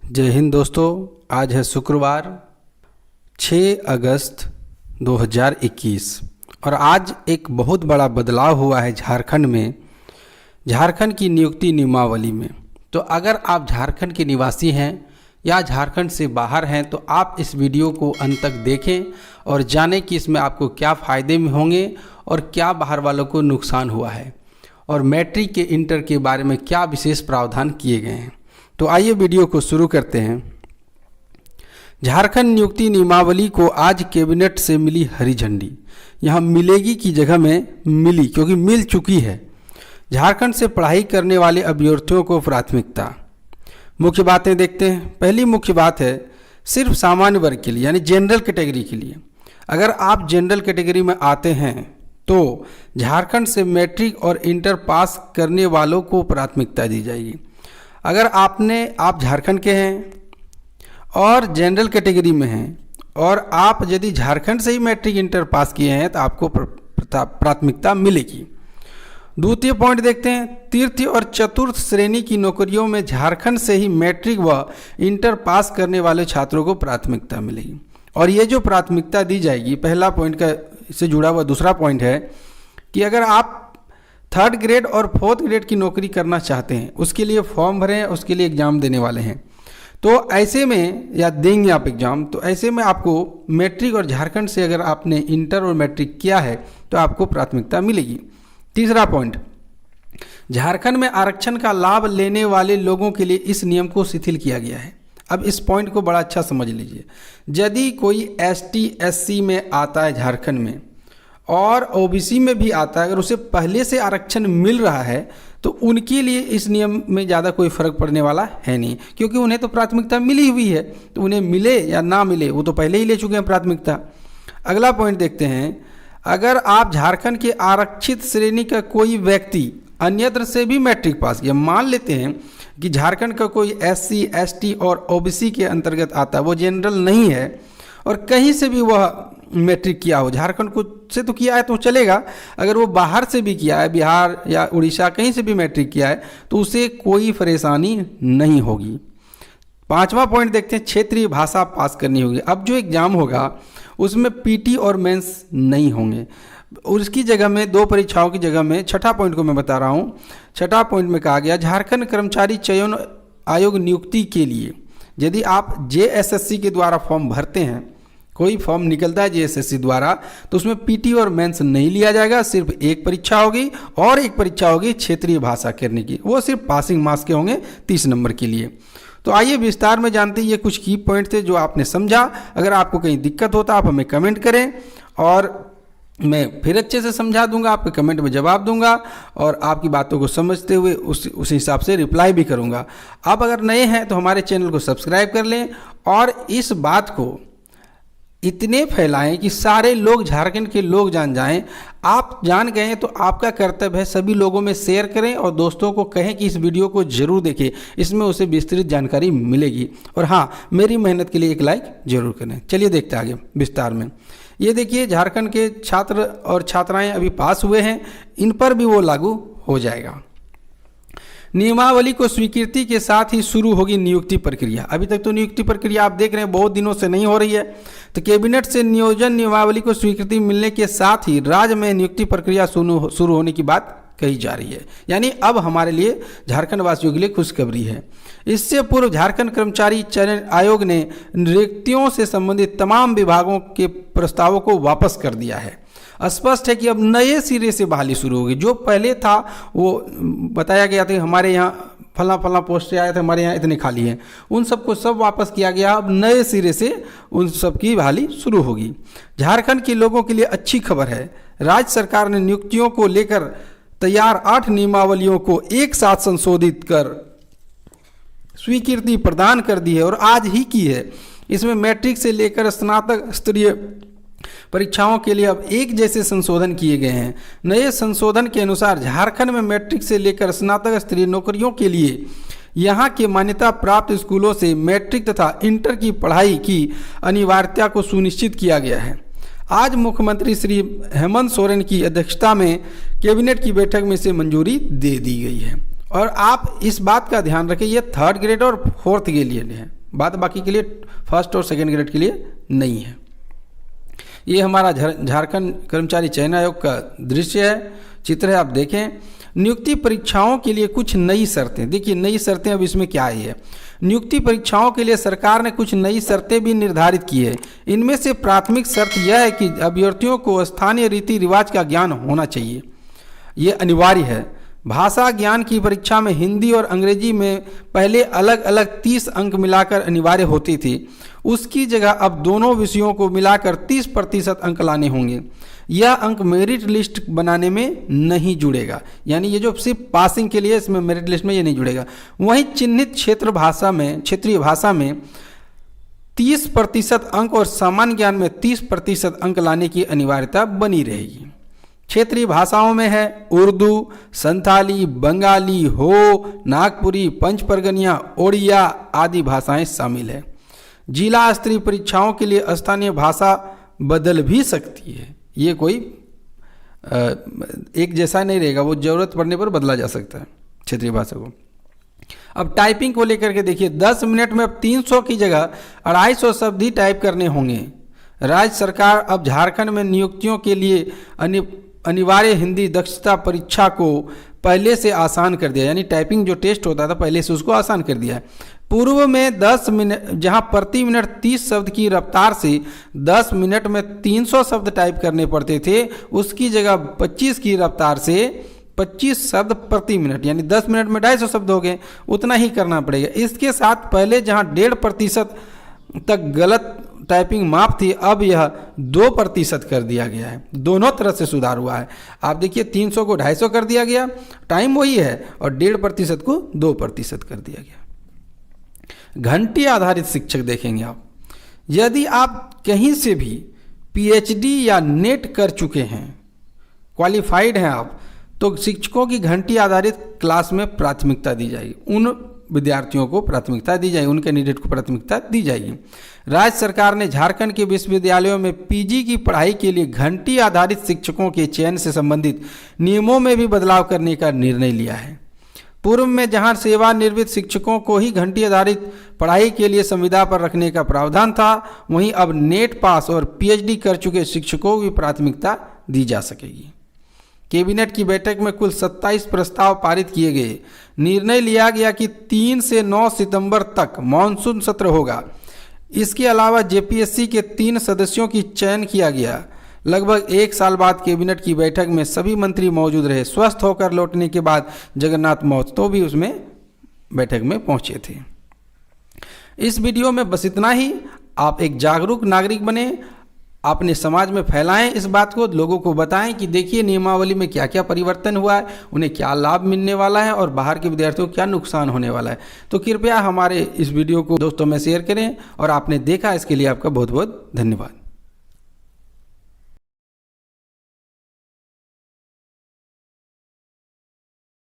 जय हिंद दोस्तों। आज है शुक्रवार 6 अगस्त 2021 और आज एक बहुत बड़ा बदलाव हुआ है झारखंड में, झारखंड की नियुक्ति नियमावली में। तो अगर आप झारखंड के निवासी हैं या झारखंड से बाहर हैं तो आप इस वीडियो को अंत तक देखें और जानें कि इसमें आपको क्या फ़ायदे में होंगे और क्या बाहर वालों को नुकसान हुआ है और मैट्रिक के इंटर के बारे में क्या विशेष प्रावधान किए गए हैं। तो आइए वीडियो को शुरू करते हैं। झारखंड नियुक्ति नियमावली को आज कैबिनेट से मिली हरी झंडी। यहाँ मिलेगी की जगह में मिली, क्योंकि मिल चुकी है। झारखंड से पढ़ाई करने वाले अभ्यर्थियों को प्राथमिकता। मुख्य बातें देखते हैं। पहली मुख्य बात है सिर्फ सामान्य वर्ग के लिए, यानी जनरल कैटेगरी के लिए। अगर आप जनरल कैटेगरी में आते हैं तो झारखंड से मैट्रिक और इंटर पास करने वालों को प्राथमिकता दी जाएगी। अगर आप झारखंड के हैं और जनरल कैटेगरी में हैं और आप यदि झारखंड से ही मैट्रिक इंटर पास किए हैं तो आपको प्राथमिकता मिलेगी। द्वितीय पॉइंट देखते हैं। तृतीय और चतुर्थ श्रेणी की नौकरियों में झारखंड से ही मैट्रिक व इंटर पास करने वाले छात्रों को प्राथमिकता मिलेगी। और ये जो प्राथमिकता दी जाएगी, पहला पॉइंट का इससे जुड़ा हुआ दूसरा पॉइंट है कि अगर आप 3rd ग्रेड और 4th ग्रेड की नौकरी करना चाहते हैं, उसके लिए फॉर्म भरें, उसके लिए एग्ज़ाम देने वाले हैं, तो ऐसे में या देंगे आप एग्ज़ाम, तो ऐसे में आपको मैट्रिक और झारखंड से अगर आपने इंटर और मैट्रिक किया है तो आपको प्राथमिकता मिलेगी। तीसरा पॉइंट, झारखंड में आरक्षण का लाभ लेने वाले लोगों के लिए इस नियम को शिथिल किया गया है। अब इस पॉइंट को बड़ा अच्छा समझ लीजिए। यदि कोई ST SC में आता है झारखंड में और OBC में भी आता है, अगर उसे पहले से आरक्षण मिल रहा है तो उनके लिए इस नियम में ज़्यादा कोई फ़र्क पड़ने वाला है नहीं, क्योंकि उन्हें तो प्राथमिकता मिली हुई है। तो उन्हें मिले या ना मिले, वो तो पहले ही ले चुके हैं प्राथमिकता। अगला पॉइंट देखते हैं। अगर आप झारखंड के आरक्षित श्रेणी का कोई व्यक्ति अन्यत्र से भी मैट्रिक पास किया, मान लेते हैं कि झारखंड का कोई SC ST और OBC के अंतर्गत आता है, वो जनरल नहीं है और कहीं से भी वह मैट्रिक किया हो, झारखंड को से तो किया है तो चलेगा, अगर वो बाहर से भी किया है, बिहार या उड़ीसा कहीं से भी मैट्रिक किया है, तो उसे कोई परेशानी नहीं होगी। पांचवा पॉइंट देखते हैं। क्षेत्रीय भाषा पास करनी होगी। अब जो एग्ज़ाम होगा उसमें PT और मेंस नहीं होंगे, उसकी जगह में 2 परीक्षाओं की जगह में, छठा पॉइंट को मैं बता रहा हूँ, छठा पॉइंट में कहा गया झारखंड कर्मचारी चयन आयोग नियुक्ति के लिए यदि आप JSSC के द्वारा फॉर्म भरते हैं, कोई फॉर्म निकलता है JSSC द्वारा, तो उसमें PT और मेंस नहीं लिया जाएगा। सिर्फ एक परीक्षा होगी और एक परीक्षा होगी क्षेत्रीय भाषा करने की, वो सिर्फ पासिंग मार्क्स के होंगे 30 नंबर के लिए। तो आइए विस्तार में जानते हैं। ये कुछ की पॉइंट थे जो आपने समझा। अगर आपको कहीं दिक्कत होता आप हमें कमेंट करें और मैं फिर अच्छे से समझा दूंगा, आपके कमेंट में जवाब दूंगा और आपकी बातों को समझते हुए उस हिसाब से रिप्लाई भी करूंगा। आप अगर नए हैं तो हमारे चैनल को सब्सक्राइब कर लें और इस बात को इतने फैलाएं कि सारे लोग, झारखंड के लोग जान जाएं। आप जान गए हैं तो आपका कर्तव्य है सभी लोगों में शेयर करें और दोस्तों को कहें कि इस वीडियो को जरूर देखें, इसमें उसे विस्तृत जानकारी मिलेगी। और हाँ, मेरी मेहनत के लिए एक लाइक जरूर करें। चलिए देखते हैं आगे विस्तार में। ये देखिए, झारखंड के छात्र और छात्राएं अभी पास हुए हैं, इन पर भी वो लागू हो जाएगा। नियमावली को स्वीकृति के साथ ही शुरू होगी नियुक्ति प्रक्रिया। अभी तक तो नियुक्ति प्रक्रिया आप देख रहे हैं बहुत दिनों से नहीं हो रही है। तो कैबिनेट से नियोजन नियमावली को स्वीकृति मिलने के साथ ही राज्य में नियुक्ति प्रक्रिया शुरू होने की बात कही जा रही है। यानी अब हमारे लिए, झारखंड वासियों के लिए खुशखबरी है। इससे पूर्व झारखंड कर्मचारी चयन आयोग ने नियुक्तियों से संबंधित तमाम विभागों के प्रस्तावों को वापस कर दिया है। स्पष्ट है कि अब नए सिरे से बहाली शुरू होगी। जो पहले था वो बताया गया था हमारे यहाँ फला पोस्ट से आया था, हमारे यहाँ इतने खाली हैं, उन सबको सब वापस किया गया। अब नए सिरे से उन सब की बहाली शुरू होगी। झारखंड के लोगों के लिए अच्छी खबर है। राज्य सरकार ने नियुक्तियों को लेकर तैयार 8 नियमावलियों को एक साथ संशोधित कर स्वीकृति प्रदान कर दी है और आज ही की है। इसमें मैट्रिक से लेकर स्नातक स्तरीय परीक्षाओं के लिए अब एक जैसे संशोधन किए गए हैं। नए संशोधन के अनुसार झारखंड में मैट्रिक से लेकर स्नातक स्तरीय नौकरियों के लिए यहाँ के मान्यता प्राप्त स्कूलों से मैट्रिक तथा इंटर की पढ़ाई की अनिवार्यता को सुनिश्चित किया गया है। आज मुख्यमंत्री श्री हेमंत सोरेन की अध्यक्षता में कैबिनेट की बैठक में इसे मंजूरी दे दी गई है और आप इस बात का ध्यान रखें, ये 3rd ग्रेड और 4th के लिए है, बात बाकी के लिए 1st और 2nd ग्रेड के लिए नहीं है। ये हमारा झारखंड कर्मचारी चयन आयोग का दृश्य है, चित्र है, आप देखें। नियुक्ति परीक्षाओं के लिए कुछ नई शर्तें, देखिए नई शर्तें अब इसमें क्या आई है। नियुक्ति परीक्षाओं के लिए सरकार ने कुछ नई शर्तें भी निर्धारित की है। इनमें से प्राथमिक शर्त यह है कि अभ्यर्थियों को स्थानीय रीति रिवाज का ज्ञान होना चाहिए, ये अनिवार्य है। भाषा ज्ञान की परीक्षा में हिंदी और अंग्रेजी में पहले अलग अलग 30 अंक मिलाकर अनिवार्य होती थी, उसकी जगह अब दोनों विषयों को मिलाकर 30% अंक लाने होंगे। यह अंक मेरिट लिस्ट बनाने में नहीं जुड़ेगा, यानी ये जो सिर्फ पासिंग के लिए इसमें मेरिट लिस्ट में ये नहीं जुड़ेगा। वहीं चिन्हित क्षेत्रीय भाषा में 30% अंक और सामान्य ज्ञान में 30% अंक लाने की अनिवार्यता बनी रहेगी। क्षेत्रीय भाषाओं में है उर्दू, संथाली, बंगाली, हो, नागपुरी, पंच परगनिया, ओडिया आदि भाषाएं शामिल है। जिला स्तरीय परीक्षाओं के लिए स्थानीय भाषा बदल भी सकती है, ये कोई एक जैसा नहीं रहेगा, वो जरूरत पड़ने पर बदला जा सकता है क्षेत्रीय भाषा को। अब टाइपिंग को लेकर के देखिए, 10 मिनट में अब 300 की जगह 250 शब्द ही टाइप करने होंगे। राज्य सरकार अब झारखंड में नियुक्तियों के लिए अनिवार्य हिंदी दक्षता परीक्षा को पहले से आसान कर दिया, यानी टाइपिंग जो टेस्ट होता था पहले से उसको आसान कर दिया है। पूर्व में 10 मिनट, जहां प्रति मिनट 30 शब्द की रफ्तार से 10 मिनट में 300 शब्द टाइप करने पड़ते थे, उसकी जगह 25 की रफ्तार से 25 शब्द प्रति मिनट, यानी 10 मिनट में 250 शब्द हो गए, उतना ही करना पड़ेगा। इसके साथ पहले जहां 1.5% तक गलत टाइपिंग माफ थी, अब यह 2% कर दिया गया है। दोनों तरह से सुधार हुआ है। आप देखिए 300 को 250 कर दिया गया, टाइम वही है, और 1.5% को 2% कर दिया गया। घंटी आधारित शिक्षक देखेंगे आप, यदि आप कहीं से भी PhD या नेट कर चुके हैं, क्वालिफाइड हैं आप, तो शिक्षकों की घंटी आधारित क्लास में प्राथमिकता दी जाएगी। उन विद्यार्थियों को प्राथमिकता दी जाएगी, उनके कैंडिडेट को प्राथमिकता दी जाएगी। राज्य सरकार ने झारखंड के विश्वविद्यालयों में PG की पढ़ाई के लिए घंटी आधारित शिक्षकों के चयन से संबंधित नियमों में भी बदलाव करने का निर्णय लिया है। पूर्व में जहां सेवानिवृत्त शिक्षकों को ही घंटी आधारित पढ़ाई के लिए संविदा पर रखने का प्रावधान था, वहीं अब नेट पास और PhD कर चुके शिक्षकों की प्राथमिकता दी जा सकेगी। कैबिनेट की बैठक में कुल 27 प्रस्ताव पारित किए गए। निर्णय लिया गया कि 3 से 9 सितंबर तक मानसून सत्र होगा। इसके अलावा JPSC के 3 सदस्यों की चयन किया गया। लगभग 1 साल बाद कैबिनेट की बैठक में सभी मंत्री मौजूद रहे। स्वस्थ होकर लौटने के बाद जगन्नाथ महतो भी उसमें बैठक में पहुंचे थे। इस वीडियो में बस इतना ही। आप एक जागरूक नागरिक बने, अपने समाज में फैलाएं इस बात को, लोगों को बताएं कि देखिए नियमावली में क्या क्या परिवर्तन हुआ है, उन्हें क्या लाभ मिलने वाला है और बाहर के विद्यार्थियों को क्या नुकसान होने वाला है। तो कृपया हमारे इस वीडियो को दोस्तों में शेयर करें, और आपने देखा इसके लिए आपका बहुत बहुत धन्यवाद।